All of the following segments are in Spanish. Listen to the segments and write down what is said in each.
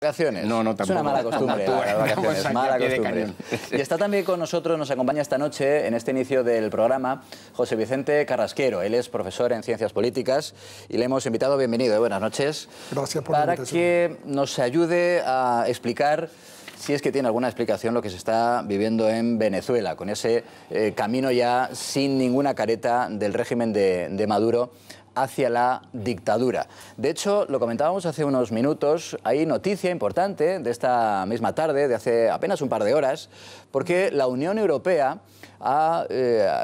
Vacaciones. No, tampoco. Es una mala costumbre. Vacaciones, mala costumbre. Y está también con nosotros, nos acompaña esta noche, en este inicio del programa, José Vicente Carrasquero. Él es profesor en Ciencias Políticas y le hemos invitado, bienvenido, buenas noches. Gracias por la invitación. Para que nos ayude a explicar, si es que tiene alguna explicación, lo que se está viviendo en Venezuela, con ese camino ya sin ninguna careta del régimen de Maduro hacia la dictadura. De hecho, lo comentábamos hace unos minutos, hay noticia importante de esta misma tarde, de hace apenas un par de horas, porque la Unión Europea ha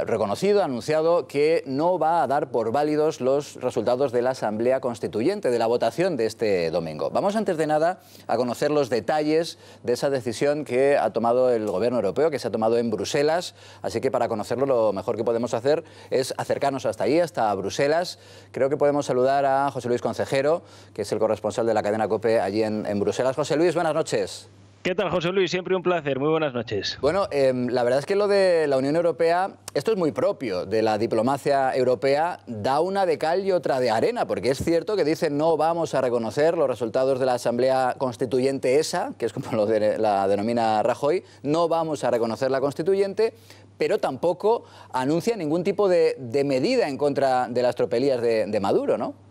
reconocido, ha anunciado que no va a dar por válidos los resultados de la Asamblea Constituyente, de la votación de este domingo. Vamos antes de nada a conocer los detalles de esa decisión que ha tomado el Gobierno europeo, que se ha tomado en Bruselas, así que para conocerlo lo mejor que podemos hacer es acercarnos hasta allí, hasta Bruselas. Creo que podemos saludar a José Luis Concejero, que es el corresponsal de la cadena COPE allí en Bruselas. José Luis, buenas noches. ¿Qué tal, José Luis? Siempre un placer. Muy buenas noches. Bueno, la verdad es que lo de la Unión Europea, esto es muy propio de la diplomacia europea, da una de cal y otra de arena, porque es cierto que dicen no vamos a reconocer los resultados de la Asamblea Constituyente esa, que es como la denomina Rajoy, no vamos a reconocer la Constituyente, pero tampoco anuncia ningún tipo de medida en contra de las tropelías de Maduro, ¿no?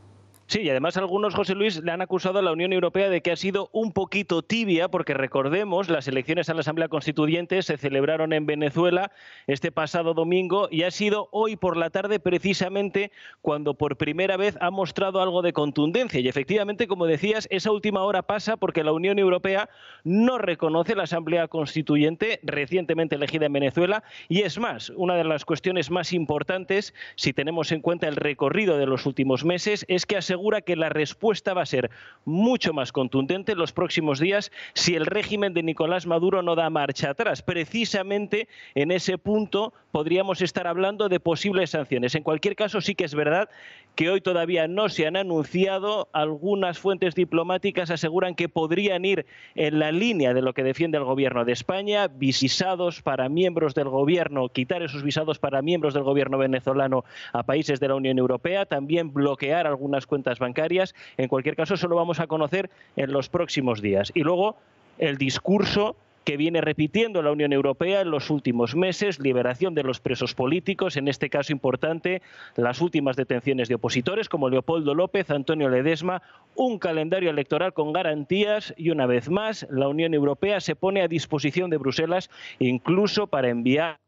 Sí, y además algunos, José Luis, le han acusado a la Unión Europea de que ha sido un poquito tibia, porque recordemos, las elecciones a la Asamblea Constituyente se celebraron en Venezuela este pasado domingo y ha sido hoy por la tarde precisamente cuando por primera vez ha mostrado algo de contundencia. Y efectivamente, como decías, esa última hora pasa porque la Unión Europea no reconoce la Asamblea Constituyente recientemente elegida en Venezuela y es más, una de las cuestiones más importantes, si tenemos en cuenta el recorrido de los últimos meses, es que asegura que la respuesta va a ser mucho más contundente en los próximos días si el régimen de Nicolás Maduro no da marcha atrás. Precisamente en ese punto podríamos estar hablando de posibles sanciones. En cualquier caso, sí que es verdad que hoy todavía no se han anunciado. Algunas fuentes diplomáticas aseguran que podrían ir en la línea de lo que defiende el gobierno de España, visados para miembros del gobierno, quitar esos visados para miembros del gobierno venezolano a países de la Unión Europea, también bloquear algunas cuentas bancarias. En cualquier caso, eso lo vamos a conocer en los próximos días. Y luego, el discurso que viene repitiendo la Unión Europea en los últimos meses, liberación de los presos políticos, en este caso importante, las últimas detenciones de opositores como Leopoldo López, Antonio Ledesma, un calendario electoral con garantías y una vez más la Unión Europea se pone a disposición de Bruselas incluso para enviar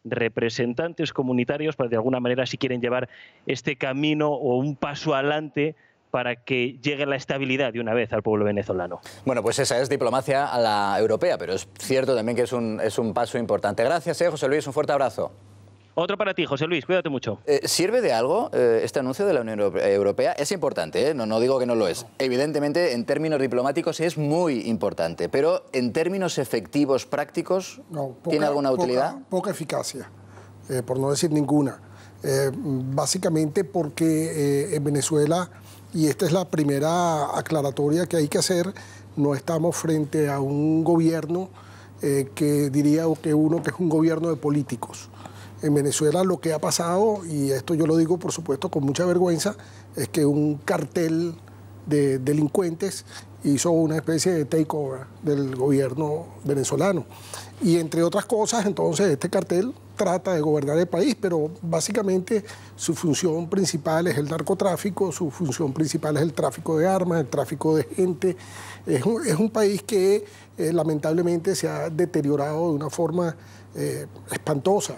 representantes comunitarios para de alguna manera si quieren llevar este camino o un paso adelante para que llegue la estabilidad de una vez al pueblo venezolano. Bueno, pues esa es diplomacia a la europea, pero es cierto también que es un paso importante. Gracias, José Luis, un fuerte abrazo. Otro para ti, José Luis, cuídate mucho. ¿Sirve de algo este anuncio de la Unión Europea? Es importante, no digo que no lo es. Evidentemente, en términos diplomáticos es muy importante, pero en términos efectivos, prácticos, ¿tiene alguna utilidad? Poca eficacia, por no decir ninguna. Básicamente porque en Venezuela, y esta es la primera aclaratoria que hay que hacer, no estamos frente a un gobierno que diría que es un gobierno de políticos. En Venezuela lo que ha pasado, y esto yo lo digo por supuesto con mucha vergüenza, es que un cartel de delincuentes hizo una especie de takeover del gobierno venezolano. Y entre otras cosas, entonces, este cartel trata de gobernar el país, pero básicamente su función principal es el narcotráfico, su función principal es el tráfico de armas, el tráfico de gente. Es un país que lamentablemente se ha deteriorado de una forma espantosa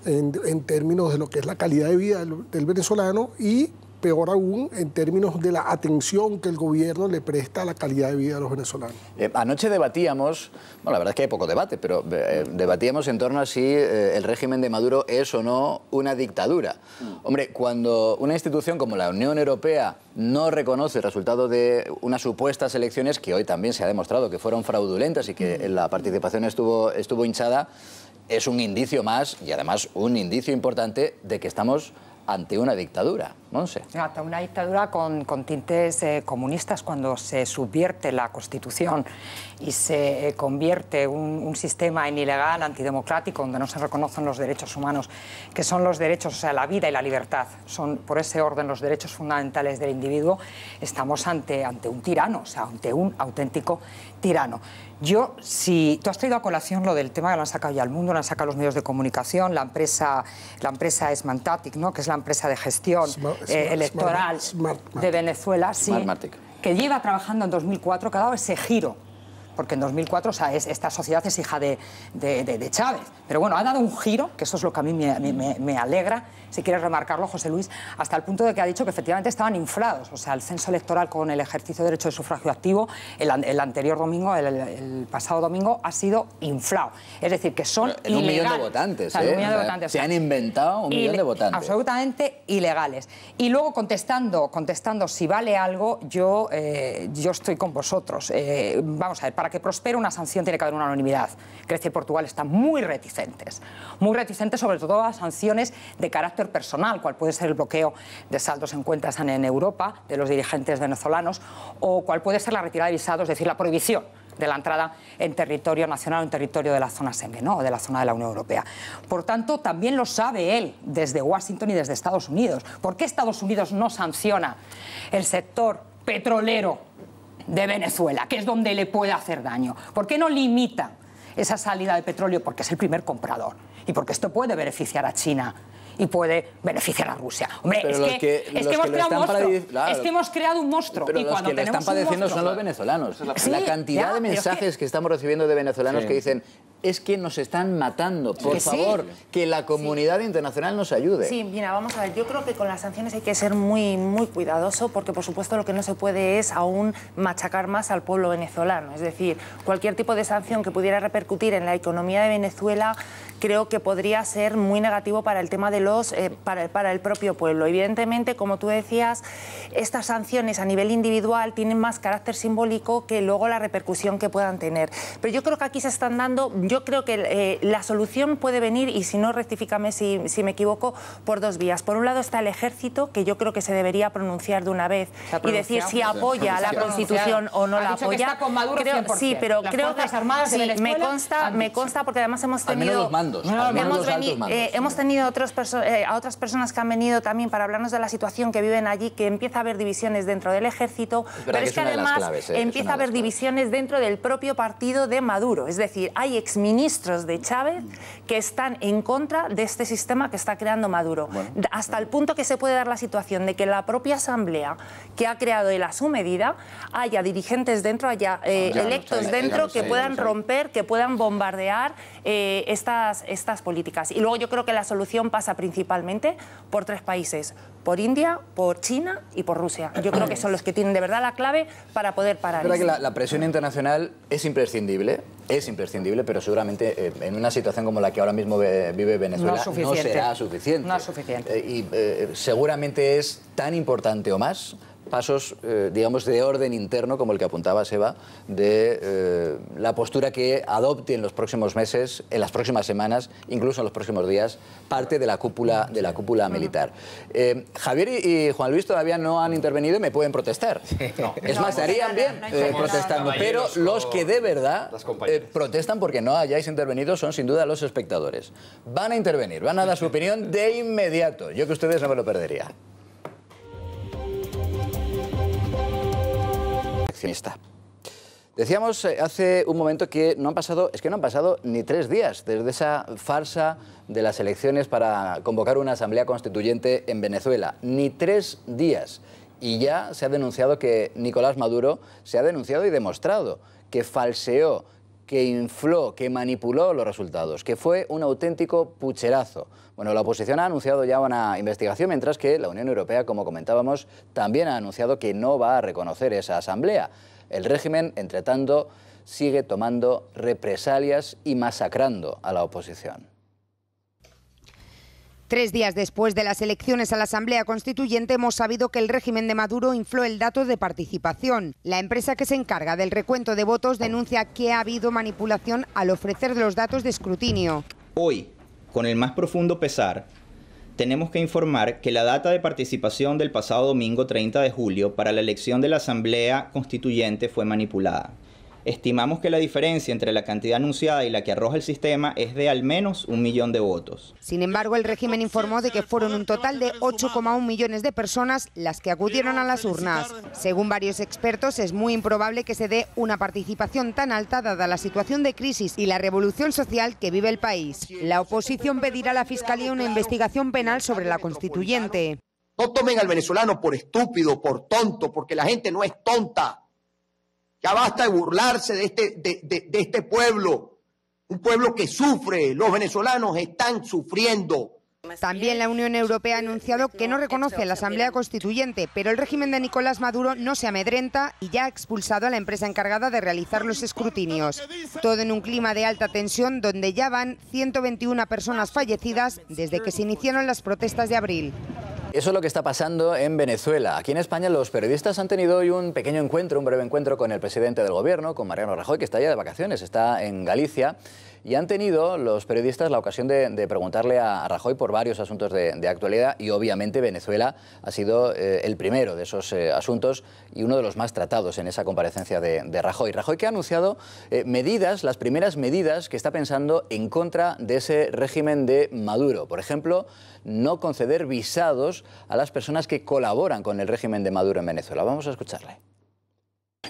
en términos de lo que es la calidad de vida del venezolano y peor aún en términos de la atención que el gobierno le presta a la calidad de vida de los venezolanos. Anoche debatíamos, bueno, la verdad es que hay poco debate, pero debatíamos en torno a si el régimen de Maduro es o no una dictadura. Hombre, cuando una institución como la Unión Europea no reconoce el resultado de unas supuestas elecciones, que hoy también se ha demostrado que fueron fraudulentas y que la participación estuvo hinchada, es un indicio más, y además un indicio importante, de que estamos ante una dictadura. Monse. Hasta una dictadura con tintes comunistas, cuando se subvierte la Constitución y se convierte un sistema en ilegal, antidemocrático, donde no se reconocen los derechos humanos, que son los derechos, o sea, la vida y la libertad, son por ese orden los derechos fundamentales del individuo. Estamos ante un tirano, o sea, ante un auténtico tirano. Si tú has traído a colación lo del tema que lo han sacado ya al mundo, lo han sacado los medios de comunicación, la empresa Smartmatic, ¿no?, que es la empresa de gestión electoral de Venezuela, sí, que lleva trabajando en 2004, que ha dado ese giro. Porque en 2004, o sea, esta sociedad es hija de Chávez. Pero bueno, ha dado un giro, que eso es lo que a mí me alegra, si quieres remarcarlo, José Luis, hasta el punto de que ha dicho que efectivamente estaban inflados. O sea, el censo electoral con el ejercicio de derecho de sufragio activo, el anterior domingo, el pasado domingo, ha sido inflado. Es decir, que son ilegales. 1 millón de votantes, se han inventado 1 millón de votantes. Absolutamente ilegales. Y luego, contestando si vale algo, yo estoy con vosotros. Vamos a ver, para que prospere una sanción tiene que haber una unanimidad. Grecia y Portugal están muy reticentes sobre todo a sanciones de carácter personal, cual puede ser el bloqueo de saldos en cuentas en Europa de los dirigentes venezolanos, o cual puede ser la retirada de visados, es decir, la prohibición de la entrada en territorio nacional o en territorio de la zona Schengen, ¿no?, o de la zona de la Unión Europea. Por tanto, también lo sabe él desde Washington y desde Estados Unidos. ¿Por qué Estados Unidos no sanciona el sector petrolero de Venezuela, que es donde le puede hacer daño? ¿Por qué no limita esa salida de petróleo? Porque es el primer comprador y porque esto puede beneficiar a China y puede beneficiar a Rusia. Hombre, pero es que hemos creado un monstruo. Pero y los que le están padeciendo son los venezolanos. Sí, la cantidad de mensajes que estamos recibiendo de venezolanos que dicen: es que nos están matando, por favor, que la comunidad internacional nos ayude. Sí, mira, vamos a ver, yo creo que con las sanciones hay que ser muy, muy cuidadoso, porque por supuesto lo que no se puede es aún machacar más al pueblo venezolano. Es decir, cualquier tipo de sanción que pudiera repercutir en la economía de Venezuela creo que podría ser muy negativo para el tema de para el propio pueblo. Evidentemente, como tú decías, estas sanciones a nivel individual tienen más carácter simbólico que luego la repercusión que puedan tener. Pero yo creo que aquí se están dando, yo creo que la solución puede venir, y si no, rectifícame si me equivoco, por dos vías. Por un lado está el ejército, que yo creo que se debería pronunciar de una vez y decir si apoya la Constitución o no la apoya. Que está con Maduro 100%. Sí, pero creo que sí, me consta porque además hemos tenido hemos tenido a otras personas que han venido también para hablarnos de la situación que viven allí, que empieza a haber divisiones dentro del ejército, pero es que además empieza a haber divisiones dentro del propio partido de Maduro. Es decir, hay exministros de Chávez que están en contra de este sistema que está creando Maduro, hasta el punto que se puede dar la situación de que la propia asamblea que ha creado él a su medida haya dirigentes dentro, haya electos dentro que puedan romper, que puedan bombardear estas políticas. Y luego yo creo que la solución pasa principalmente por 3 países: por India, por China y por Rusia. Yo creo que son los que tienen de verdad la clave para poder parar esto. Es verdad que la presión internacional es imprescindible, pero seguramente en una situación como la que ahora mismo vive Venezuela no será suficiente. No es suficiente. Y seguramente es tan importante o más pasos, digamos, de orden interno, como el que apuntaba Seba, de la postura que adopte en los próximos meses, en las próximas semanas, incluso en los próximos días, parte de la cúpula militar. Javier y Juan Luis todavía no han intervenido y me pueden protestar. No. Es más, estarían bien protestando, pero los que de verdad protestan porque no hayáis intervenido son sin duda los espectadores. Van a intervenir, van a dar su opinión de inmediato. Yo que ustedes no me lo perdería. Decíamos hace un momento que no han pasado ni 3 días desde esa farsa de las elecciones para convocar una asamblea constituyente en Venezuela. Ni 3 días. Y ya se ha denunciado que Nicolás Maduro se ha denunciado y demostrado que falseó, que infló, que manipuló los resultados, que fue un auténtico pucherazo. Bueno, la oposición ha anunciado ya una investigación, mientras que la Unión Europea, como comentábamos, también ha anunciado que no va a reconocer esa asamblea. El régimen, entre tanto, sigue tomando represalias y masacrando a la oposición. 3 días después de las elecciones a la Asamblea Constituyente hemos sabido que el régimen de Maduro infló el dato de participación. La empresa que se encarga del recuento de votos denuncia que ha habido manipulación al ofrecer los datos de escrutinio. Hoy, con el más profundo pesar, Tenemos que informar que la data de participación del pasado domingo 30 de julio para la elección de la Asamblea Constituyente fue manipulada. Estimamos que la diferencia entre la cantidad anunciada y la que arroja el sistema es de al menos 1 millón de votos. Sin embargo, el régimen informó de que fueron un total de 8,1 millones de personas las que acudieron a las urnas. Según varios expertos, es muy improbable que se dé una participación tan alta dada la situación de crisis y la revolución social que vive el país. La oposición pedirá a la Fiscalía una investigación penal sobre la Constituyente. No tomen al venezolano por estúpido, por tonto, porque la gente no es tonta. Ya basta de burlarse de este pueblo, un pueblo que sufre, los venezolanos están sufriendo. También la Unión Europea ha anunciado que no reconoce la Asamblea Constituyente, pero el régimen de Nicolás Maduro no se amedrenta y ya ha expulsado a la empresa encargada de realizar los escrutinios. Todo en un clima de alta tensión donde ya van 121 personas fallecidas desde que se iniciaron las protestas de abril. Eso es lo que está pasando en Venezuela. Aquí en España los periodistas han tenido hoy un pequeño encuentro, un breve encuentro con el presidente del gobierno, con Mariano Rajoy, que está ya de vacaciones, está en Galicia. Y han tenido los periodistas la ocasión de preguntarle a Rajoy por varios asuntos de actualidad y obviamente Venezuela ha sido el primero de esos asuntos y uno de los más tratados en esa comparecencia de Rajoy. Rajoy que ha anunciado medidas, las primeras medidas que está pensando en contra de ese régimen de Maduro. Por ejemplo, no conceder visados a las personas que colaboran con el régimen de Maduro en Venezuela. Vamos a escucharle.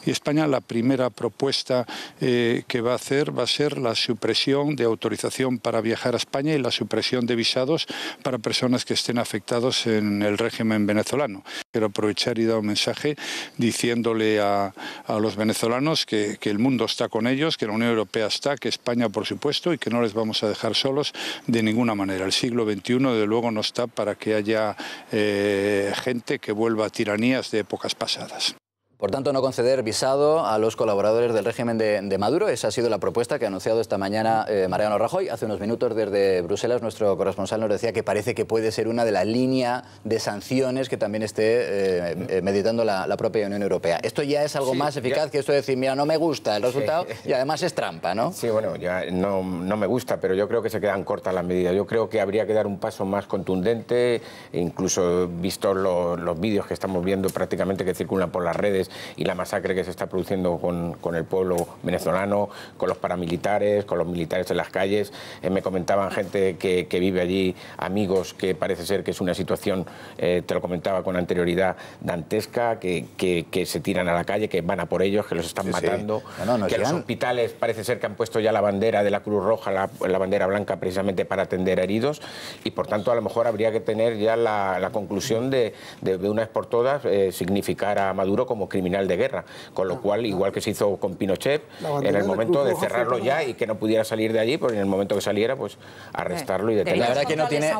Y España la primera propuesta que va a hacer va a ser la supresión de autorización para viajar a España y la supresión de visados para personas que estén afectados en el régimen venezolano. Quiero aprovechar y dar un mensaje diciéndole a los venezolanos que el mundo está con ellos, que la Unión Europea está, que España por supuesto y que no les vamos a dejar solos de ninguna manera. El siglo XXI desde luego no está para que haya gente que vuelva a tiranías de épocas pasadas. Por tanto, no conceder visado a los colaboradores del régimen de Maduro. Esa ha sido la propuesta que ha anunciado esta mañana Mariano Rajoy. Hace unos minutos desde Bruselas nuestro corresponsal nos decía que parece que puede ser una de las líneas de sanciones que también esté meditando la propia Unión Europea. Esto ya es algo más eficaz que esto de decir, mira, no me gusta el resultado y además es trampa, ¿no? Sí, bueno, ya no me gusta, pero yo creo que se quedan cortas las medidas. Yo creo que habría que dar un paso más contundente, incluso visto los vídeos que estamos viendo prácticamente que circulan por las redes y la masacre que se está produciendo con el pueblo venezolano, con los paramilitares, con los militares en las calles. Me comentaban gente que vive allí, amigos, que parece ser que es una situación, te lo comentaba con anterioridad, dantesca, que se tiran a la calle, que van a por ellos, que los están matando, que los hospitales parece ser que han puesto ya la bandera de la Cruz Roja, la bandera blanca, precisamente para atender a heridos, y por tanto a lo mejor habría que tener ya la conclusión de una vez por todas significar a Maduro como criminal de guerra, con lo cual, igual que se hizo con Pinochet, en el momento de cerrarlo ya y que no pudiera salir de allí, pues en el momento que saliera, pues arrestarlo y detenerlo. La verdad que no tiene,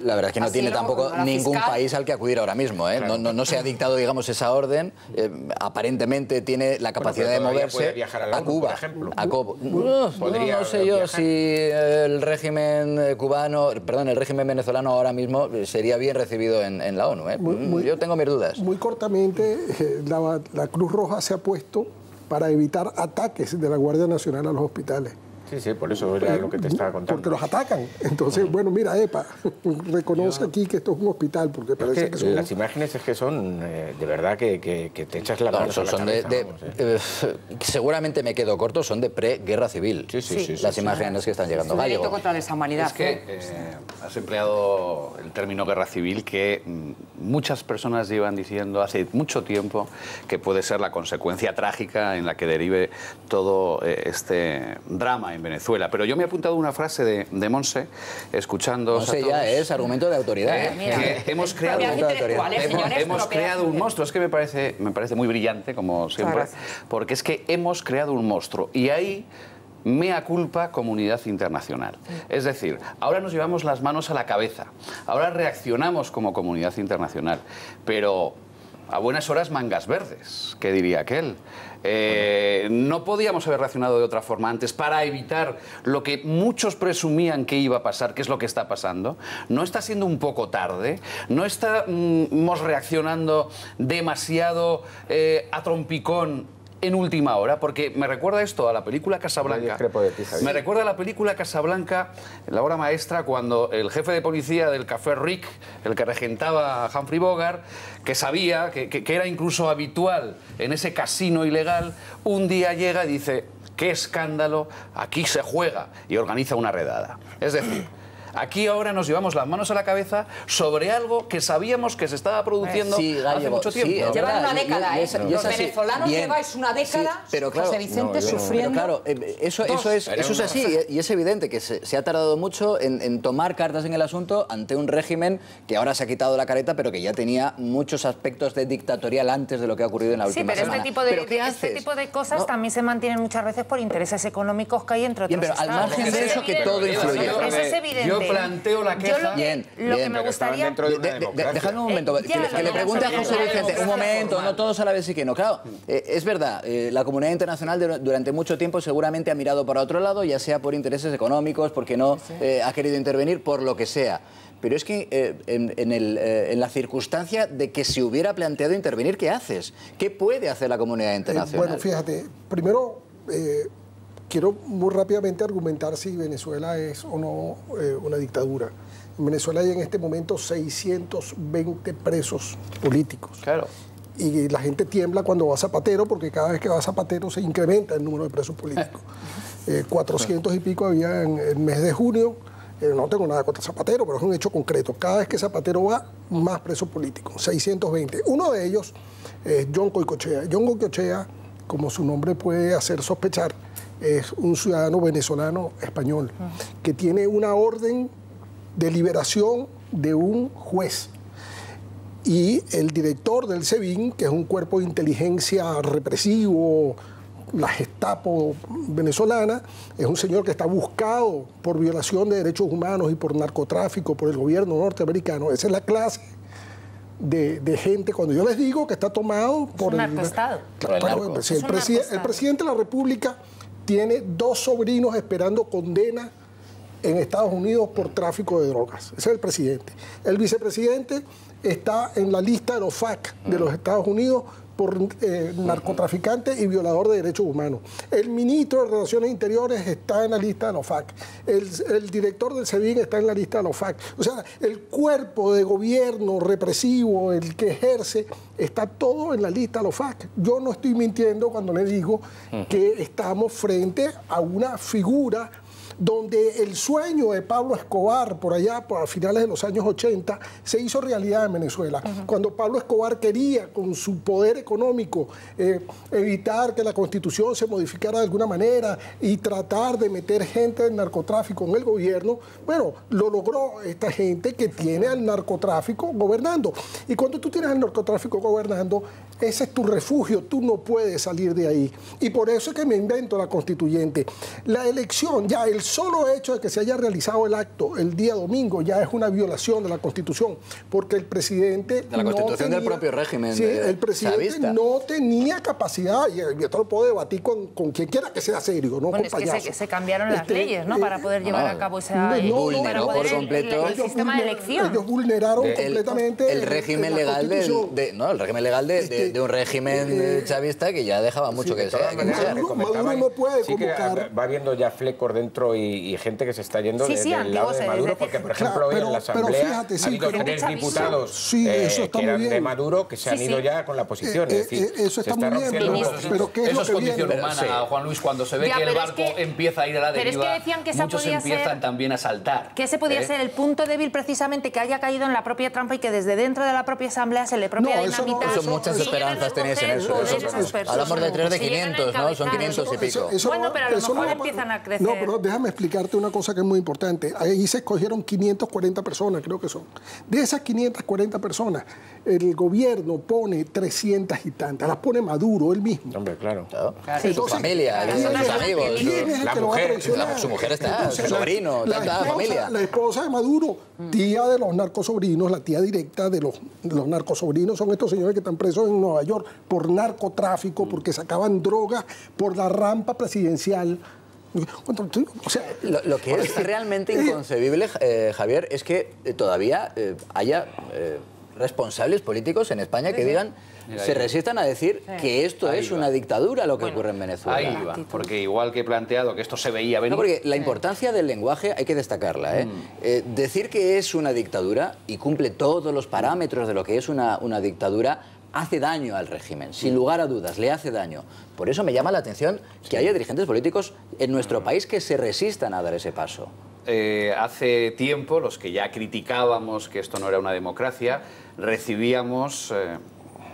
la verdad que no tiene tampoco ningún país al que acudir ahora mismo, ¿eh? Claro. No se ha dictado, digamos, esa orden. Aparentemente tiene la capacidad de moverse a Cuba, por ejemplo. No sé yo si el régimen cubano, perdón, el régimen venezolano ahora mismo sería bien recibido en la ONU, ¿eh? Yo tengo mis dudas. Muy cortamente, la Cruz Roja se ha puesto para evitar ataques de la Guardia Nacional a los hospitales. Sí, por eso era lo que te estaba contando. Porque los atacan. Entonces, bueno, mira, EPA, reconoce aquí que esto es un hospital, porque parece que son... Las imágenes es que son, de verdad, que te echas la mano sobre la cabeza. Seguramente me quedo corto, son de pre-guerra civil. Sí, las imágenes que están llegando. Es un delito contra la humanidad. Es que has empleado el término guerra civil que muchas personas llevan diciendo hace mucho tiempo que puede ser la consecuencia trágica en la que derive todo este drama en Venezuela. Pero yo me he apuntado una frase de Monse, escuchando... Monse ya es argumento de autoridad. Hemos creado un monstruo. Es que me parece muy brillante, como siempre, porque es que hemos creado un monstruo. Y ahí... mea culpa comunidad internacional. Es decir, ahora nos llevamos las manos a la cabeza, ahora reaccionamos como comunidad internacional, pero a buenas horas mangas verdes, ¿qué diría aquel? No podíamos haber reaccionado de otra forma antes para evitar lo que muchos presumían que iba a pasar, que es lo que está pasando. ¿No está siendo un poco tarde? ¿No estamos reaccionando demasiado a trompicón en última hora, porque me recuerda esto a la película Casablanca. Me recuerda a la película Casablanca, la obra maestra, cuando el jefe de policía del Café Rick, el que regentaba a Humphrey Bogart, que sabía que era incluso habitual en ese casino ilegal, un día llega y dice: ¡qué escándalo! Aquí se juega, y organiza una redada. Es decir, aquí ahora nos llevamos las manos a la cabeza sobre algo que sabíamos que se estaba produciendo hace mucho tiempo. Sí, llevan una década, Los venezolanos lleváis una década, pero claro, José Vicente, sufriendo. Pero claro, eso es así, y es evidente que se ha tardado mucho en tomar cartas en el asunto ante un régimen que ahora se ha quitado la careta, pero que ya tenía muchos aspectos de dictatorial antes de lo que ha ocurrido en la última semana. Sí, pero este tipo de cosas también se mantienen muchas veces por intereses económicos que hay entre otros estados. Pero al margen de eso, que todo influye. Eso es evidente. Yo planteo la queja. Lo que me gustaría... Dejadme un momento, que le pregunte a José Vicente. Un momento, no todos a la vez sí que no. Claro, es verdad, la comunidad internacional durante mucho tiempo seguramente ha mirado para otro lado, ya sea por intereses económicos, porque no ha querido intervenir, por lo que sea. Pero es que en la circunstancia de que se hubiera planteado intervenir, ¿qué haces? ¿Qué puede hacer la comunidad internacional? Bueno, fíjate, primero quiero muy rápidamente argumentar si Venezuela es o no una dictadura. En Venezuela hay en este momento 620 presos políticos. Claro. Y la gente tiembla cuando va Zapatero, porque cada vez que va Zapatero se incrementa el número de presos políticos. 400 y pico había en el mes de junio. No tengo nada contra Zapatero, pero es un hecho concreto. Cada vez que Zapatero va, más presos políticos, 620. Uno de ellos es John Goycochea. John Goycochea, como su nombre puede hacer sospechar, es un ciudadano venezolano español que tiene una orden de liberación de un juez. Y el director del SEBIN, que es un cuerpo de inteligencia represivo, la Gestapo venezolana, es un señor que está buscado por violación de derechos humanos y por narcotráfico por el gobierno norteamericano. Esa es la clase de gente, cuando yo les digo que está tomado por el narcoestado. Claro, el presidente de la República tiene 2 sobrinos esperando condena en Estados Unidos por tráfico de drogas. Ese es el presidente. El vicepresidente está en la lista de los FARC de los Estados Unidos por narcotraficante y violador de derechos humanos. El ministro de Relaciones Interiores está en la lista de los FARC. El director del SEBIN está en la lista de los FARC. O sea, el cuerpo de gobierno represivo, el que ejerce, está todo en la lista de los FARC. Yo no estoy mintiendo cuando le digo que estamos frente a una figura donde el sueño de Pablo Escobar, por allá, a finales de los años 80, se hizo realidad en Venezuela. Cuando Pablo Escobar quería, con su poder económico, evitar que la Constitución se modificara de alguna manera y tratar de meter gente del narcotráfico en el gobierno, bueno, lo logró esta gente que tiene al narcotráfico gobernando. Y cuando tú tienes al narcotráfico gobernando, ese es tu refugio, tú no puedes salir de ahí. Y por eso es que me invento la constituyente. La elección, ya el solo hecho de que se haya realizado el acto el día domingo ya es una violación de la Constitución, porque el presidente... De la Constitución del propio régimen. Sí, el presidente no tenía capacidad, y esto lo puedo debatir con quien quiera que sea serio, no bueno, con payasos. Es que se cambiaron las leyes, ¿no? Para poder llevar a cabo esa... vulneró por completo el sistema de elección. Ellos vulneraron completamente el régimen legal el régimen legal de un régimen chavista que ya dejaba mucho que desear. Maduro no puede convocar... Va habiendo ya flecos dentro y gente que se está yendo del lado de Maduro, porque por ejemplo hoy en la Asamblea ha habido 3 diputados que eran de Maduro que se han ido ya con la posición. Es decir, eso está muy bien, pero ¿qué es eso es condición humana, Juan Luis, cuando se ve que el barco empieza a ir a la deriva, muchos empiezan también a saltar. Que ese podía ser el punto débil precisamente, que haya caído en la propia trampa y que desde dentro de la propia Asamblea se le propia dinamitar. Eso muchas esperanzas tenéis en eso. Hablamos de 3 de 500, ¿no? Son 500 y pico. Bueno, pero a lo mejor empiezan a crecer. No, pero déjame explicarte una cosa que es muy importante. Ahí se escogieron 540 personas, creo que son. De esas 540 personas, el gobierno pone 300 y tantas. Las pone Maduro, él mismo. Hombre, claro. Su familia, sus amigos. Su mujer está, su sobrino, tanta familia. La esposa de Maduro, tía de los narcosobrinos, la tía directa de los narcosobrinos son estos señores que están presos en Nueva York por narcotráfico, porque sacaban drogas por la rampa presidencial. O sea, lo que es realmente inconcebible, Javier, es que todavía haya responsables políticos en España que digan se resistan a decir que esto es una dictadura lo que ocurre en Venezuela. Ahí va, porque igual que he planteado que esto se veía venir... No, porque la importancia del lenguaje hay que destacarla. Decir que es una dictadura y cumple todos los parámetros de lo que es una dictadura hace daño al régimen, sin lugar a dudas, le hace daño. Por eso me llama la atención que haya dirigentes políticos en nuestro país que se resistan a dar ese paso. Hace tiempo, los que ya criticábamos que esto no era una democracia, recibíamos,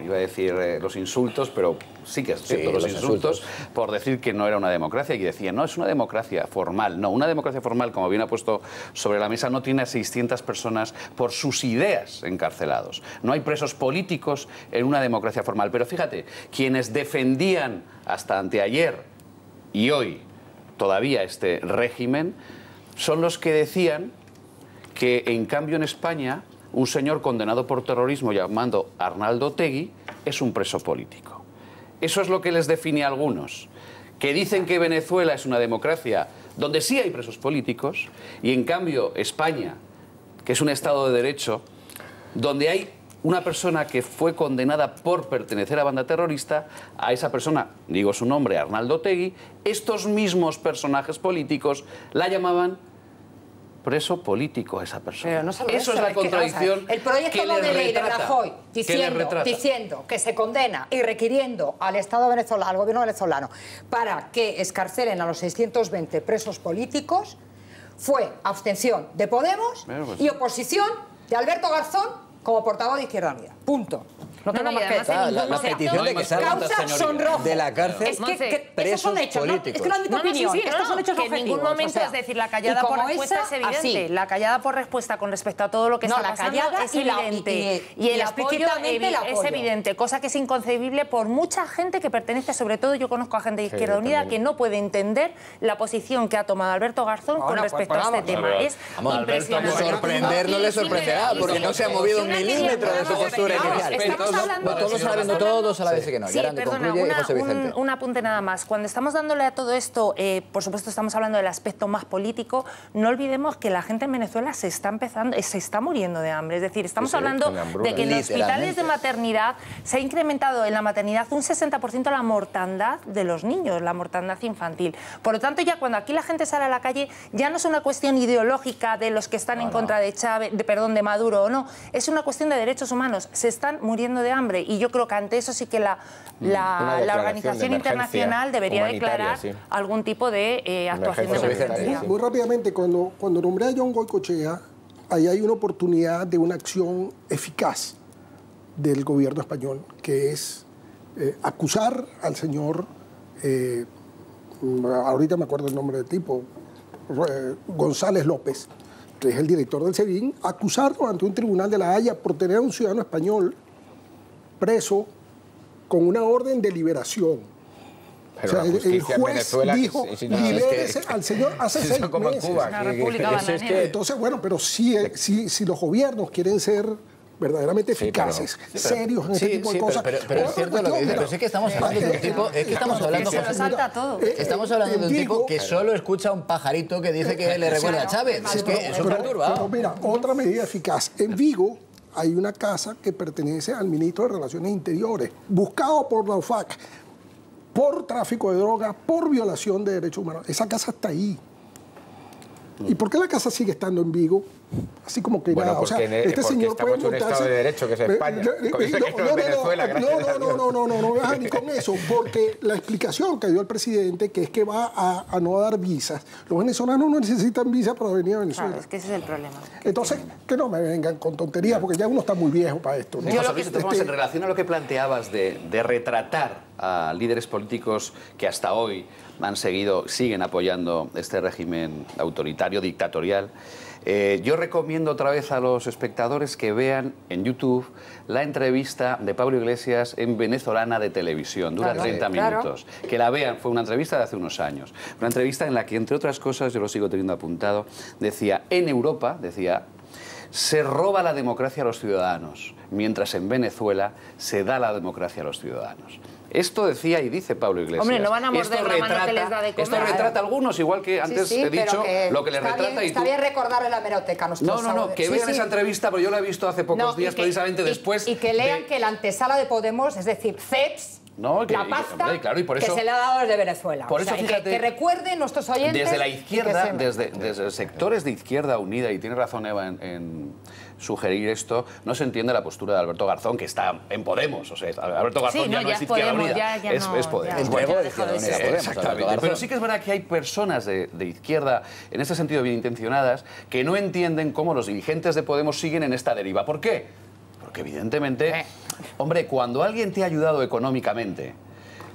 iba a decir los insultos, pero sí que es cierto, los insultos, por decir que no era una democracia, y decían, no, es una democracia formal. No, una democracia formal, como bien ha puesto sobre la mesa, no tiene a 600 personas por sus ideas encarcelados. No hay presos políticos en una democracia formal. Pero fíjate, quienes defendían hasta anteayer y hoy todavía este régimen, son los que decían que, en cambio, en España, un señor condenado por terrorismo llamado Arnaldo Otegi es un preso político. Eso es lo que les define a algunos, que dicen que Venezuela es una democracia donde sí hay presos políticos, y en cambio España, que es un Estado de Derecho, donde hay una persona que fue condenada por pertenecer a banda terrorista, a esa persona, digo su nombre, Arnaldo Otegi, estos mismos personajes políticos la llamaban preso político a esa persona. Pero no solo eso es la contradicción. El proyecto de ley de Rajoy diciendo que se condena y requiriendo al Estado venezolano, al gobierno venezolano, para que escarcelen a los 620 presos políticos, fue abstención de Podemos y oposición de Alberto Garzón como portavoz de Izquierda Unida. Punto. No tengo más que decir. La petición de que salgan de la cárcel presos son hechos, políticos. Es que no admito opinión. Estos son hechos objetivos. En ningún momento, es decir, la callada por respuesta es evidente. La callada por respuesta con respecto a todo lo que está pasando es evidente. Y el apoyo es evidente, cosa que es inconcebible por mucha gente que pertenece, sobre todo yo conozco a gente de Izquierda Unida que no puede entender la posición que ha tomado Alberto Garzón con respecto a este tema. Es impresionante. Sorprender no le sorprenderá, porque no se ha movido un milímetro de su postura inicial. Todos a la vez que no. Sí, perdona, un apunte nada más. Cuando estamos dándole a todo esto, por supuesto estamos hablando del aspecto más político, no olvidemos que la gente en Venezuela se está muriendo de hambre. Es decir, estamos hablando de que en los hospitales de maternidad se ha incrementado en la maternidad un 60% la mortandad de los niños, la mortandad infantil. Por lo tanto, ya cuando aquí la gente sale a la calle, ya no es una cuestión ideológica de los que están en contra de Chávez, de Maduro o no, es una cuestión de derechos humanos. Se están muriendo de hambre y yo creo que ante eso sí que la Organización Internacional debería declarar algún tipo de actuación de emergencia. Muy rápidamente, cuando nombré a John Goycochea, ahí hay una oportunidad de una acción eficaz del gobierno español, que es acusar al señor, ahorita me acuerdo el nombre del tipo, González López, que es el director del SEBIN, acusarlo ante un tribunal de La Haya por tener a un ciudadano español preso con una orden de liberación. Pero el juez dijo, libérese al señor hace 6 meses. Cuba, entonces, bueno, pero si los gobiernos quieren ser verdaderamente eficaces, serios en este tipo de cosas. Pero es cierto lo que dice, pero es que estamos hablando de un tipo, estamos hablando de un tipo que solo escucha a un pajarito que dice que le recuerda a Chávez. Es que es un perturbado. Pero mira, otra medida eficaz. En Vigo hay una casa que pertenece al ministro de Relaciones Interiores, buscado por la OFAC, por tráfico de drogas, por violación de derechos humanos. Esa casa está ahí. ¿Y por qué la casa sigue estando en Vigo? Así como que nada. O sea, este señor puede montarse... un Estado de Derecho que es España. No me vas ni con eso, porque la explicación que dio el presidente, que es que va a no dar visas. Los venezolanos no necesitan visas para venir a Venezuela. Claro, es que ese es el problema. Entonces, que no me vengan con tonterías, porque ya uno está muy viejo para esto, ¿no? José Luis, entonces, en relación a lo que planteabas de retratar a líderes políticos que hasta hoy siguen apoyando este régimen autoritario, dictatorial, yo recomiendo otra vez a los espectadores que vean en YouTube la entrevista de Pablo Iglesias en Venezolana de Televisión. Dura 30 minutos. Que la vean, fue una entrevista de hace unos años. Una entrevista en la que, entre otras cosas, yo lo sigo teniendo apuntado, decía, en Europa, se roba la democracia a los ciudadanos, mientras en Venezuela se da la democracia a los ciudadanos. Esto decía y dice Pablo Iglesias. Hombre, no van a morder la mano que les da de comer. Esto retrata a algunos, igual que antes he dicho, lo que les retrata y tú... Está bien recordarle la hemeroteca a nuestros No, que vean esa entrevista, pero yo la he visto hace pocos días, precisamente después... Y que lean que la antesala de Podemos, es decir, CEPS... No, la pasta claro, y por eso, que se le ha dado desde Venezuela. Por eso, fíjate, que recuerden nuestros oyentes... Desde la izquierda, desde sectores de Izquierda Unida, y tiene razón Eva en sugerir esto, no se entiende la postura de Alberto Garzón, que está en Podemos. O sea, Alberto Garzón ya no es Izquierda Unida, es Podemos. Exactamente. Pero sí que es verdad que hay personas de izquierda, en este sentido bien intencionadas, que no entienden cómo los dirigentes de Podemos siguen en esta deriva. ¿Por qué? Porque evidentemente, hombre, cuando alguien te ha ayudado económicamente,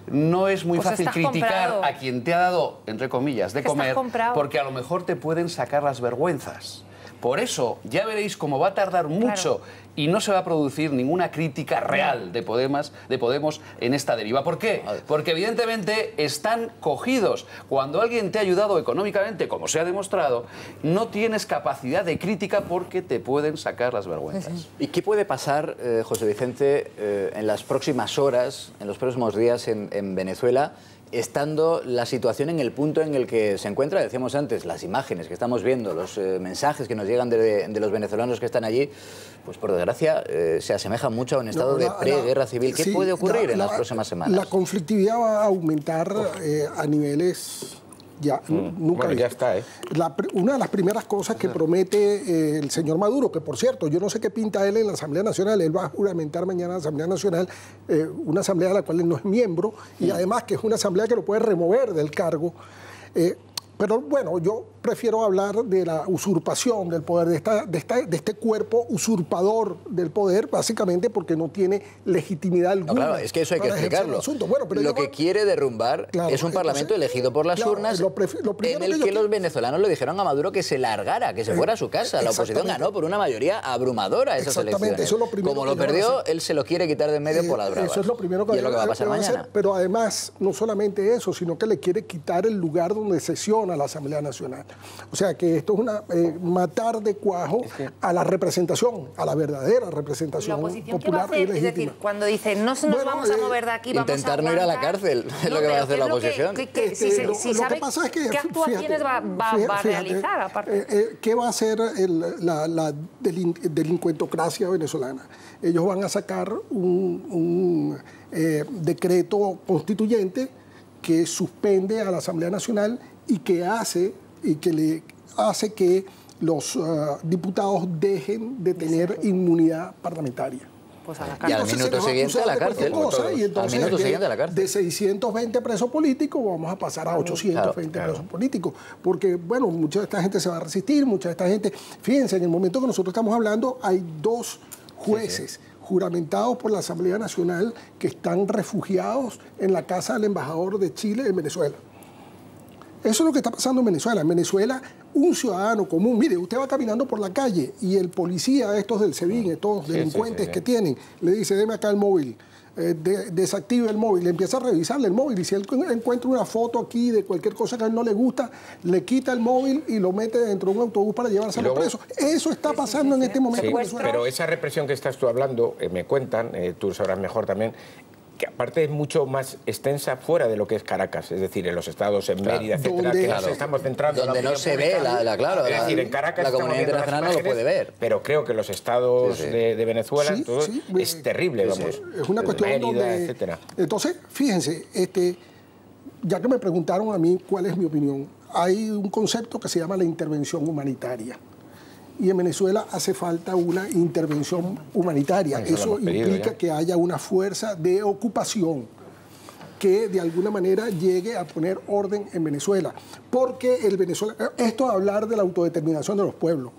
no es muy fácil criticar a quien te ha dado, entre comillas, de comer, porque a lo mejor te pueden sacar las vergüenzas. Por eso, ya veréis cómo va a tardar mucho y no se va a producir ninguna crítica real de Podemos en esta deriva. ¿Por qué? Porque evidentemente están cogidos. Cuando alguien te ha ayudado económicamente, como se ha demostrado, no tienes capacidad de crítica porque te pueden sacar las vergüenzas. ¿Y qué puede pasar, José Vicente, en las próximas horas, en los próximos días en Venezuela, estando la situación en el punto en el que se encuentra? Decíamos antes, las imágenes que estamos viendo, los mensajes que nos llegan de los venezolanos que están allí, pues por desgracia se asemejan mucho a un estado de preguerra civil. ¿Qué puede ocurrir en las próximas semanas? La conflictividad va a aumentar a niveles... nunca ya está, una de las primeras cosas que promete el señor Maduro, que por cierto, yo no sé qué pinta él en la Asamblea Nacional, él va a juramentar mañana en la Asamblea Nacional, una asamblea de la cual él no es miembro, y además que es una asamblea que lo puede remover del cargo. Pero bueno, yo prefiero hablar de la usurpación del poder, de este cuerpo usurpador del poder, básicamente porque no tiene legitimidad alguna. No, claro, es que eso hay que explicarlo. Bueno, pero lo que quiere derrumbar es un parlamento elegido por las urnas, en el que los venezolanos le dijeron a Maduro que se largara, que se fuera a su casa. La oposición ganó por una mayoría abrumadora esas elecciones. Eso es lo primero. Como lo perdió, él se lo quiere quitar de en medio por las bravas. Eso es lo primero que, y es lo que va a pasar mañana. Pero además, no solamente eso, sino que le quiere quitar el lugar donde sesiona la Asamblea Nacional. O sea que esto es matar de cuajo a la representación, a la verdadera representación popular y legítima. Es decir, cuando dice no nos vamos a mover de aquí, intentar no ir a la cárcel, es lo que va a hacer la oposición. Si sabe qué actuaciones va a realizar aparte. ¿Qué va a hacer la delincuentocracia venezolana? Ellos van a sacar un decreto constituyente que suspende a la Asamblea Nacional y que le hace que los diputados dejen de tener inmunidad parlamentaria. Pues a la cárcel. Y al minuto siguiente a la cárcel. Al minuto siguiente a la cárcel. De 620 presos políticos vamos a pasar a 820 presos políticos. Porque, bueno, mucha de esta gente se va a resistir, mucha de esta gente... Fíjense, en el momento que nosotros estamos hablando, hay 2 jueces juramentados por la Asamblea Nacional que están refugiados en la casa del embajador de Chile en Venezuela. Eso es lo que está pasando en Venezuela. En Venezuela, un ciudadano común, mire, usted va caminando por la calle y el policía, estos del SEBIN, estos delincuentes que tienen, le dice, deme acá el móvil, desactive el móvil, le empieza a revisarle el móvil y si él encuentra una foto aquí de cualquier cosa que a él no le gusta, le quita el móvil y lo mete dentro de un autobús para llevárselo preso. Eso está pasando en este momento en Venezuela. Pero esa represión que estás tú hablando, me cuentan, tú sabrás mejor también, que aparte es mucho más extensa fuera de lo que es Caracas, es decir, en los estados, en Mérida, etcétera, que nos estamos centrando donde no se ve es decir, en Caracas la comunidad internacional no lo puede ver. Pero creo que los estados de Venezuela es terrible, vamos. Es una cuestión Mérida, etcétera. Entonces, fíjense, ya que me preguntaron a mí cuál es mi opinión, hay un concepto que se llama la intervención humanitaria. Y en Venezuela hace falta una intervención humanitaria. Eso implica que haya una fuerza de ocupación que de alguna manera llegue a poner orden en Venezuela. Porque esto de hablar de la autodeterminación de los pueblos,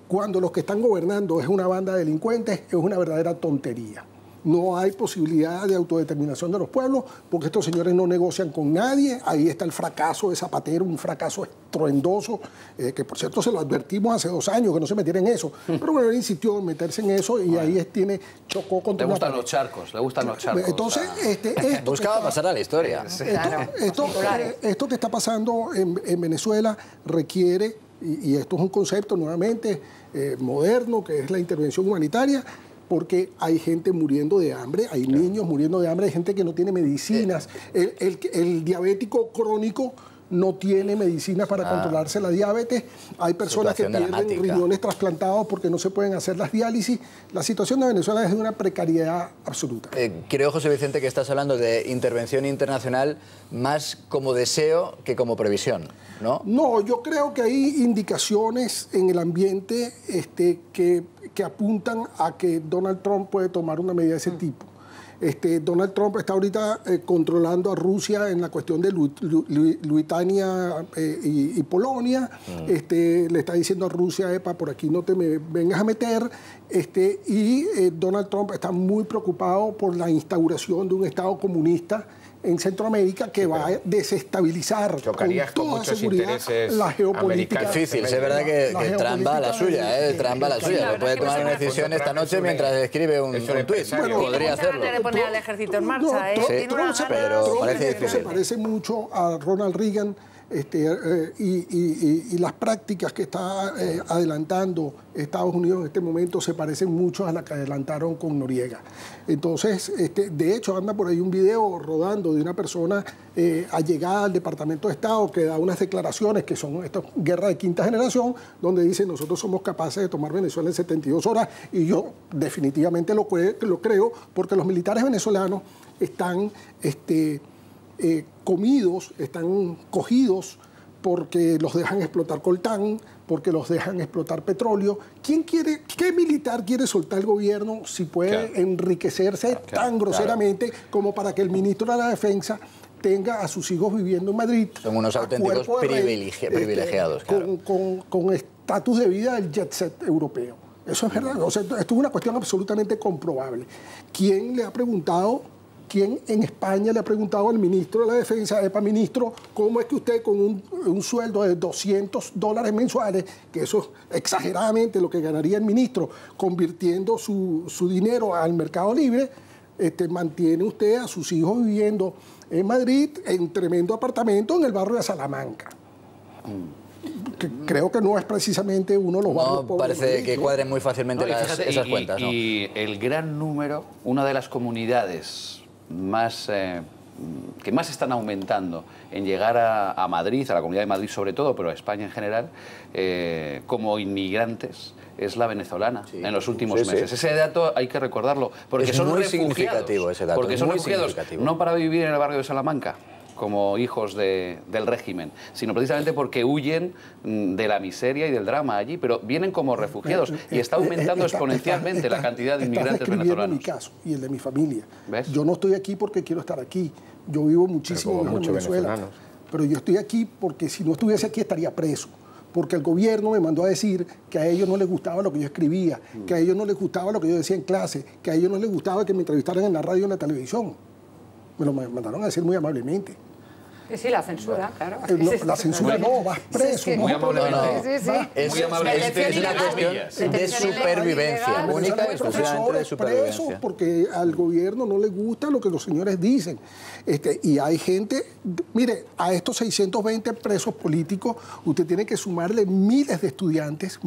cuando los que están gobernando es una banda de delincuentes, es una verdadera tontería. No hay posibilidad de autodeterminación de los pueblos porque estos señores no negocian con nadie. Ahí está el fracaso de Zapatero, un fracaso estruendoso, que por cierto se lo advertimos hace 2 años, que no se metiera en eso. Pero bueno, él insistió en meterse en eso y ahí chocó contra le gustan los charcos. Entonces, buscaba pasar a la historia. Esto que está pasando en Venezuela requiere, y esto es un concepto nuevamente moderno, que es la intervención humanitaria, porque hay gente muriendo de hambre, hay niños muriendo de hambre, hay gente que no tiene medicinas. El diabético crónico no tiene medicinas para controlarse la diabetes. Hay personas que pierden riñones trasplantados porque no se pueden hacer las diálisis. La situación de Venezuela es de una precariedad absoluta. Creo, José Vicente, que estás hablando de intervención internacional más como deseo que como previsión, ¿no? No, yo creo que hay indicaciones en el ambiente que apuntan a que Donald Trump puede tomar una medida de ese tipo. Donald Trump está ahorita controlando a Rusia en la cuestión de Lituania y Polonia. Le está diciendo a Rusia, epa, por aquí no te me vengas a meter. Donald Trump está muy preocupado por la instauración de un Estado comunista en Centroamérica que va a desestabilizar con toda seguridad la geopolítica. Difícil, es verdad que Trump va a la suya, Trump va a la suya. No puede tomar una decisión esta noche mientras escribe un tuit. Podría hacerlo. Poner al ejército en marcha, Trump se parece mucho a Ronald Reagan. Y las prácticas que está adelantando Estados Unidos en este momento se parecen mucho a las que adelantaron con Noriega. Entonces, de hecho, anda por ahí un video rodando de una persona allegada al Departamento de Estado que da unas declaraciones que son esta guerra de quinta generación, donde dice nosotros somos capaces de tomar Venezuela en 72 horas, y yo definitivamente lo creo, porque los militares venezolanos están están cogidos porque los dejan explotar coltán, porque los dejan explotar petróleo. ¿Qué militar quiere soltar el gobierno si puede enriquecerse tan groseramente como para que el ministro de la Defensa tenga a sus hijos viviendo en Madrid? Son unos auténticos privilegiados. Con estatus de vida del jet set europeo. Eso es verdad. O sea, esto es una cuestión absolutamente comprobable. ¿Quién en España le ha preguntado al ministro de la Defensa, epa, ministro, cómo es que usted con un sueldo de $200 mensuales, que eso es exageradamente lo que ganaría el ministro, convirtiendo su dinero al mercado libre, mantiene usted a sus hijos viviendo en Madrid en tremendo apartamento en el barrio de Salamanca? Creo que no es precisamente uno de los barrios pobres. Parece que cuadren muy fácilmente esas cuentas. Y el gran número, una de las comunidades que más están aumentando en llegar a Madrid, a la Comunidad de Madrid sobre todo, pero a España en general, como inmigrantes, es la venezolana en los últimos meses. Ese dato hay que recordarlo, porque son muy significativo ese dato. Porque son refugiados no para vivir en el barrio de Salamanca como hijos del régimen, sino precisamente porque huyen de la miseria y del drama allí, pero vienen como refugiados y está aumentando exponencialmente la cantidad de inmigrantes venezolanos. Mi caso y el de mi familia. ¿Ves? Yo no estoy aquí porque quiero estar aquí. Yo vivo muchísimo en Venezuela, pero yo estoy aquí porque si no estuviese aquí estaría preso. Porque el gobierno me mandó a decir que a ellos no les gustaba lo que yo escribía, que a ellos no les gustaba lo que yo decía en clase, que a ellos no les gustaba que me entrevistaran en la radio y en la televisión. Me lo mandaron a decir muy amablemente. Sí, la censura, claro. La censura no, vas preso. Muy amablemente. Es una cuestión de supervivencia, única y exclusivamente de supervivencia. Presos porque al gobierno no le gusta lo que los señores dicen. Y hay gente, mire, a estos 620 presos políticos, usted tiene que sumarle miles de estudiantes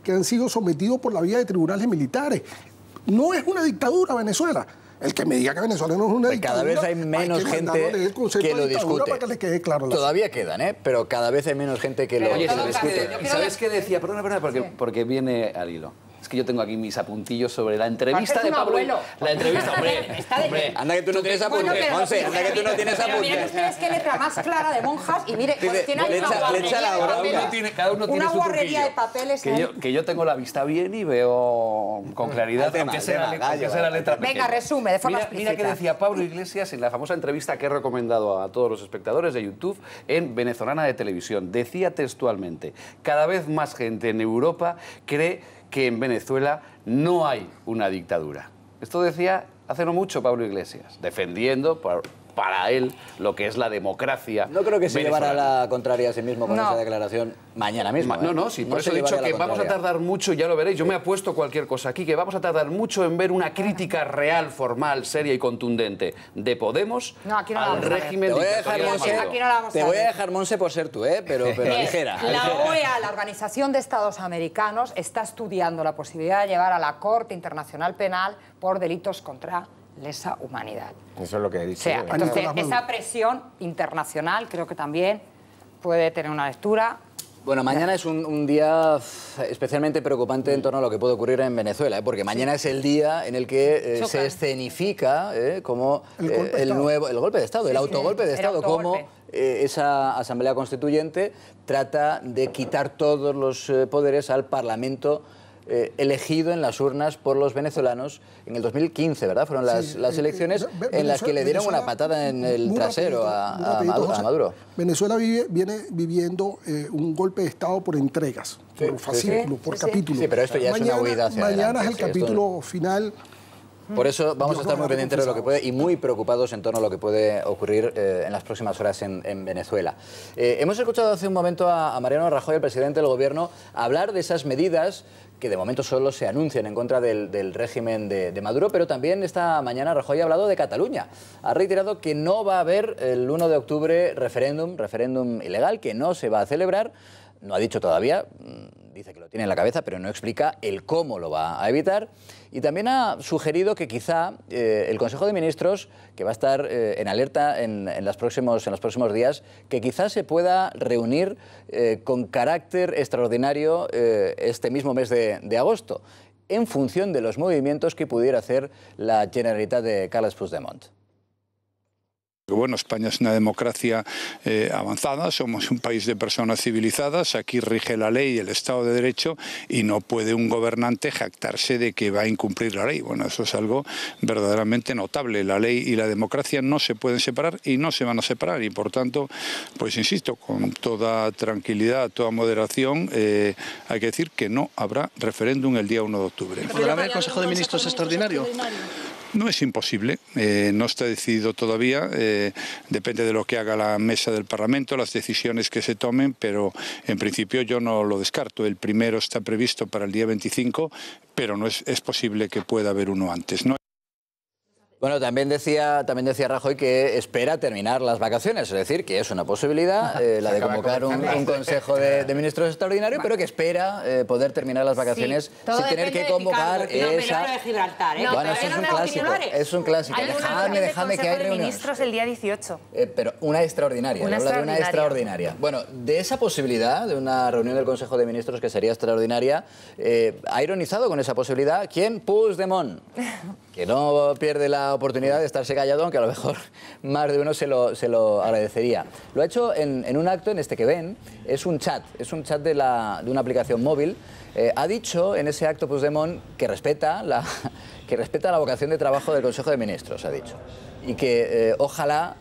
que han sido sometidos por la vía de tribunales militares. No es una dictadura Venezuela. El que me diga que Venezuela no es una dictadura... Cada vez hay menos gente que lo discute. Para que le quede claro. Todavía quedan, pero cada vez hay menos gente que lo discute. ¿Y sabes qué decía? Perdona, porque viene al hilo. Es que yo tengo aquí mis apuntillos sobre la entrevista de Pablo. La entrevista, hombre. Anda que tú no tienes apuntes, Monse, anda que tú no tienes apuntes. Miren ustedes qué letra más clara de monjas y mire, tiene cada uno tiene una su guarrería de papeles. Que yo tengo la vista bien y veo con claridad, aunque sea la letra pequeña. Venga, resume de forma explícita. Mira que decía Pablo Iglesias en la famosa entrevista que he recomendado a todos los espectadores de YouTube en Venezolana de Televisión. Decía textualmente: cada vez más gente en Europa cree que en Venezuela no hay una dictadura. Esto decía hace no mucho Pablo Iglesias, defendiendo para él lo que es la democracia. No creo que se llevara a la contraria a sí mismo con esa declaración mañana mismo. No, sí, por eso he dicho que vamos a tardar mucho, ya lo veréis, yo me apuesto cualquier cosa aquí, que vamos a tardar mucho en ver una crítica real, formal, seria y contundente de Podemos al régimen dictatorial. Te voy a dejar, Monse, por ser tú, pero ligera. La OEA, la Organización de Estados Americanos, está estudiando la posibilidad de llevar a la Corte Internacional Penal por delitos contra lesa humanidad. Eso es lo que he dicho. O sea, entonces, esa presión internacional creo que también puede tener una lectura. Bueno, mañana es un día especialmente preocupante en torno a lo que puede ocurrir en Venezuela, porque mañana es el día en el que se escenifica como el golpe de Estado, el autogolpe de Estado, como esa Asamblea Constituyente trata de quitar todos los poderes al Parlamento elegido en las urnas por los venezolanos en el 2015, ¿verdad? Fueron las elecciones en las que le dieron una patada en el trasero a Maduro. Venezuela viene viviendo un golpe de Estado por entregas, por fascículos, por capítulos. Sí, pero esto ya es una huida hacia mañana es el capítulo final. Por eso vamos a estar muy pendientes de lo que puede y muy preocupados en torno a lo que puede ocurrir en las próximas horas en Venezuela. Hemos escuchado hace un momento a Mariano Rajoy, el presidente del Gobierno, hablar de esas medidas que de momento solo se anuncian en contra del régimen de Maduro, pero también esta mañana Rajoy ha hablado de Cataluña. Ha reiterado que no va a haber el 1 de octubre referéndum ilegal, que no se va a celebrar. No ha dicho todavía, dice que lo tiene en la cabeza, pero no explica el cómo lo va a evitar. Y también ha sugerido que quizá el Consejo de Ministros, que va a estar en alerta en los próximos días, que quizá se pueda reunir con carácter extraordinario este mismo mes de agosto, en función de los movimientos que pudiera hacer la Generalitat de Carles Puigdemont. Bueno, España es una democracia avanzada, somos un país de personas civilizadas, aquí rige la ley y el Estado de Derecho y no puede un gobernante jactarse de que va a incumplir la ley. Bueno, eso es algo verdaderamente notable. La ley y la democracia no se pueden separar y no se van a separar y por tanto, pues insisto, con toda tranquilidad, toda moderación, hay que decir que no habrá referéndum el día 1 de octubre. ¿Podrá haber Consejo de Ministros extraordinario? No es imposible, no está decidido todavía, depende de lo que haga la mesa del Parlamento, las decisiones que se tomen, pero en principio yo no lo descarto. El primero está previsto para el día 25, pero no es posible que pueda haber uno antes, ¿no? Bueno, también decía Rajoy que espera terminar las vacaciones, es decir, que es una posibilidad la de convocar un Consejo de Ministros extraordinario, pero que espera poder terminar las vacaciones sin tener que convocar esa... de Gibraltar, bueno, eso es un clásico. Dejadme que hay reunión. Ministros el día 18. Pero una extraordinaria, habla de una extraordinaria. Bueno, de esa posibilidad, de una reunión del Consejo de Ministros que sería extraordinaria, ha ironizado con esa posibilidad, ¿quién? Puigdemont, que no pierde la oportunidad de estarse callado, aunque a lo mejor más de uno se lo agradecería. Lo ha hecho en un acto en este que ven, es un chat de una aplicación móvil. Ha dicho en ese acto Puigdemont que respeta la vocación de trabajo del Consejo de Ministros, ha dicho, y que ojalá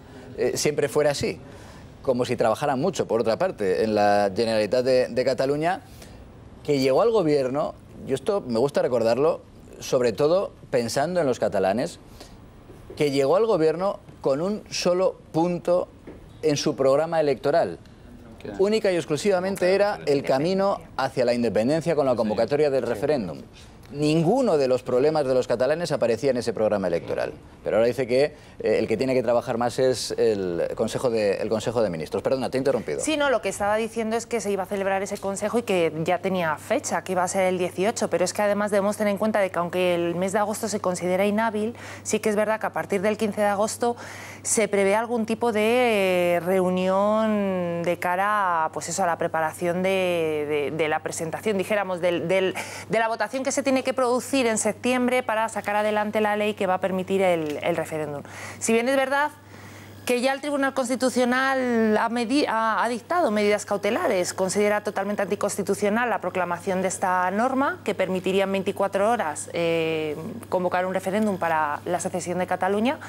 siempre fuera así, como si trabajaran mucho, por otra parte, en la Generalitat de Cataluña, que llegó al gobierno, y esto me gusta recordarlo, sobre todo pensando en los catalanes, que llegó al gobierno con un solo punto en su programa electoral. Única y exclusivamente era el camino hacia la independencia con la convocatoria del referéndum. Ninguno de los problemas de los catalanes aparecía en ese programa electoral. Pero ahora dice que el que tiene que trabajar más es el Consejo de Ministros. Perdona, te he interrumpido. Sí, no, lo que estaba diciendo es que se iba a celebrar ese Consejo y que ya tenía fecha, que iba a ser el 18, pero es que además debemos tener en cuenta de que aunque el mes de agosto se considera inhábil, sí que es verdad que a partir del 15 de agosto se prevé algún tipo de reunión de cara pues eso, a la preparación de la presentación, dijéramos, de la votación que se tiene que producir en septiembre para sacar adelante la ley que va a permitir el referéndum. Si bien es verdad Que ya el Tribunal Constitucional ha dictado medidas cautelares. Considera totalmente anticonstitucional la proclamación de esta norma, que permitiría en 24 horas convocar un referéndum para la secesión de Cataluña.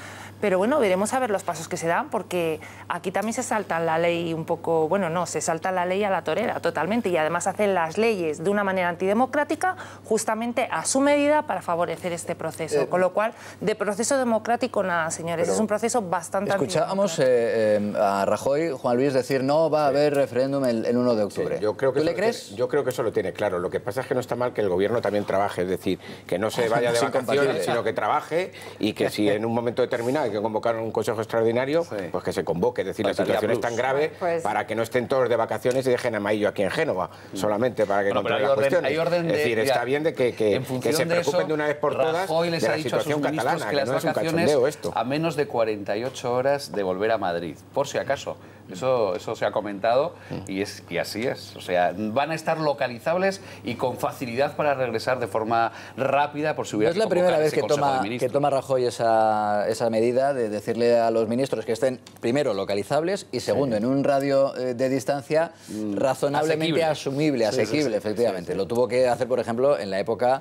Pero bueno, veremos a ver los pasos que se dan, porque aquí también se salta la ley un poco... Bueno, no, se salta la ley a la torera totalmente, y además hacen las leyes de una manera antidemocrática, justamente a su medida, para favorecer este proceso. Con lo cual, de proceso democrático nada, señores. Es un proceso bastante Escuchábamos a Rajoy, Juan Luis, decir no va a haber referéndum el 1 de octubre. Sí, yo creo que ¿Tú le crees? Yo creo que eso lo tiene claro. Lo que pasa es que no está mal que el gobierno también trabaje, es decir, que no se vaya de vacaciones, sino que trabaje, y que si en un momento determinado hay que convocar un consejo extraordinario, pues que se convoque. Es decir, la situación es tan grave para que no estén todos de vacaciones y dejen a Maillo aquí en Génova, solamente para que controle las cuestiones. Es decir, está bien de que se preocupen de una vez por todas de la situación catalana, que no es un cachondeo esto. A menos de 48 horas de volver a Madrid, por si acaso. Eso se ha comentado y así es. O sea, van a estar localizables y con facilidad para regresar de forma rápida por si hubiera que convocar. No es la primera vez que toma Rajoy esa medida de decirle a los ministros que estén, primero, localizables y segundo, en un radio de distancia razonablemente asumible, asequible, efectivamente. Lo tuvo que hacer, por ejemplo, en la época,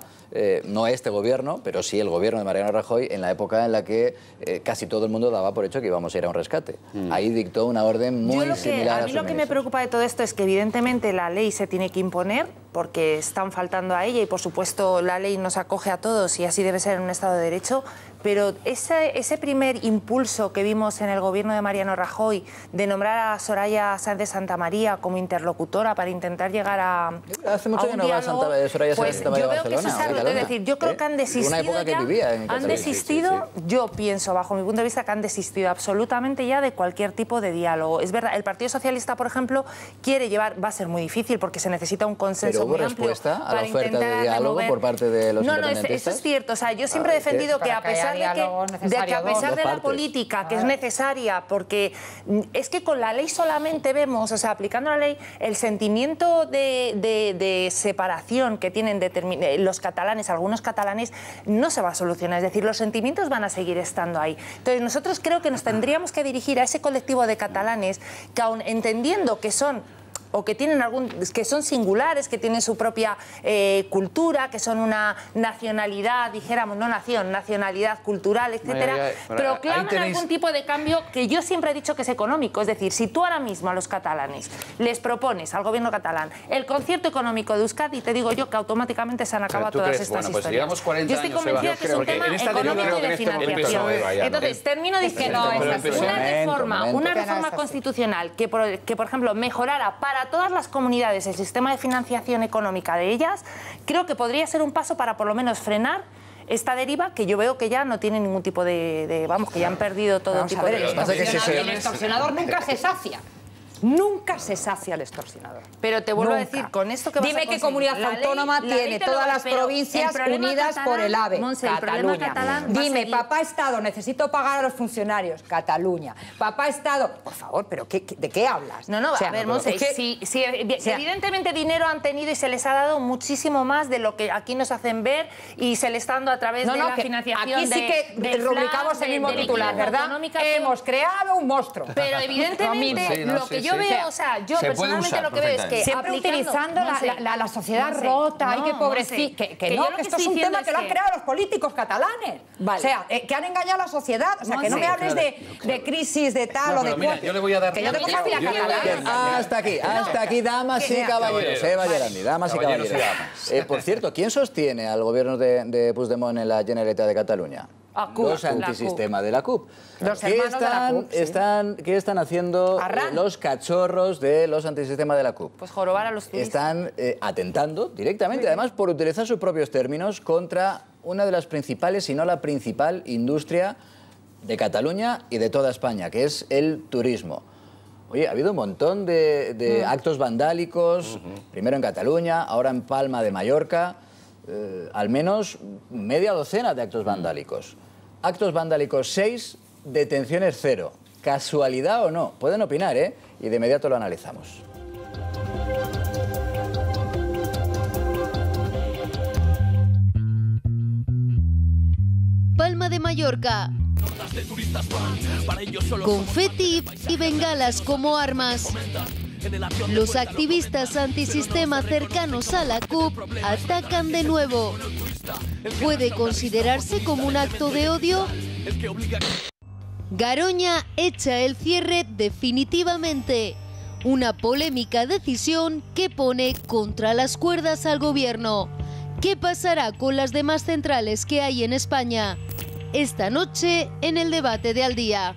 no este gobierno, pero sí el gobierno de Mariano Rajoy, en la época en la que casi todo el mundo daba por hecho que íbamos a ir a un rescate. Ahí dictó una orden muy similar a mí lo que me preocupa de todo esto es que evidentemente la ley se tiene que imponer, porque están faltando a ella, y por supuesto la ley nos acoge a todos y así debe ser en un Estado de Derecho, pero ese primer impulso que vimos en el gobierno de Mariano Rajoy de nombrar a Soraya Sáenz de Santamaría como interlocutora para intentar llegar a Hace mucho que no va Soraya Sáenz de Santamaría a Barcelona. Yo veo que eso es, es decir, yo creo que han desistido una época que vivía en han desistido, yo pienso, bajo mi punto de vista, que han desistido absolutamente ya de cualquier tipo de diálogo. Es verdad, el Partido Socialista, por ejemplo, quiere llevar, va a ser muy difícil porque se necesita un consenso muy amplio. ¿Hubo respuesta a la oferta de diálogo por parte de los independentistas? No, eso es cierto. O sea, yo siempre he defendido que a pesar de la política, que es necesaria, porque es que con la ley solamente vemos, o sea, aplicando la ley, el sentimiento de separación que tienen los catalanes, algunos catalanes, no se va a solucionar. Es decir, los sentimientos van a seguir estando ahí. Entonces, nosotros creo que nos tendríamos que dirigir a ese colectivo de catalanes que, aun entendiendo que son o que tienen que son singulares, que tienen su propia cultura, que son una nacionalidad, dijéramos, no nación, nacionalidad cultural, etcétera, proclaman algún tipo de cambio que yo siempre he dicho que es económico. Es decir, si tú ahora mismo a los catalanes les propones al gobierno catalán el concierto económico de Euskadi, te digo yo que automáticamente se han acabado todas estas historias. Yo estoy convencida que es un tema económico y de financiación. Entonces, termino diciendo una reforma constitucional que, por ejemplo, mejorara para todas las comunidades el sistema de financiación económica de ellas, creo que podría ser un paso para por lo menos frenar esta deriva, que yo veo que ya no tiene ningún tipo vamos, que ya han perdido todo tipo de... El extorsionador nunca se sacia. Nunca se sacia el extorsionador. Pero te vuelvo a decir, con esto que vas Dime qué comunidad autónoma tiene todas las provincias unidas por el AVE. Cataluña. Dime, papá Estado, necesito pagar a los funcionarios. Cataluña. Papá Estado, por favor, pero ¿de qué hablas? No, a ver, Monse, evidentemente dinero han tenido y se les ha dado muchísimo más de lo que aquí nos hacen ver, y se les está dando a través de la financiación. Aquí sí que rubricamos el mismo titular, ¿verdad? Hemos creado un monstruo. Pero evidentemente lo que yo veo, o sea, yo personalmente lo que veo es que siempre utilizando la sociedad rota, hay que pobrecito, que esto es un tema que lo han creado los políticos catalanes. O sea, que han engañado a la sociedad. O sea, que no me hables de crisis, de tal o de cual. Yo le voy a dar... Que yo tengo familia catalana. Hasta aquí, damas y caballeros. Gerandi, damas y caballeros. Por cierto, ¿quién sostiene al gobierno de Puigdemont en la Generalitat de Cataluña? Los antisistema de la CUP. ¿Qué están haciendo los cachorros de los antisistema de la CUP? Pues jorobar a los turistas. Están atentando directamente, además por utilizar sus propios términos, contra una de las principales, si no la principal, industria de Cataluña y de toda España, que es el turismo. Oye, ha habido un montón de actos vandálicos, primero en Cataluña, ahora en Palma de Mallorca, al menos media docena de actos vandálicos. Actos vandálicos 6, detenciones 0. ¿Casualidad o no? Pueden opinar, ¿eh? Y de inmediato lo analizamos. Palma de Mallorca. Confeti y bengalas como armas. Los activistas antisistema cercanos a la CUP atacan de nuevo. ¿Puede considerarse como un acto de odio? Garoña echa el cierre definitivamente. Una polémica decisión que pone contra las cuerdas al gobierno. ¿Qué pasará con las demás centrales que hay en España? Esta noche en el debate de Al Día.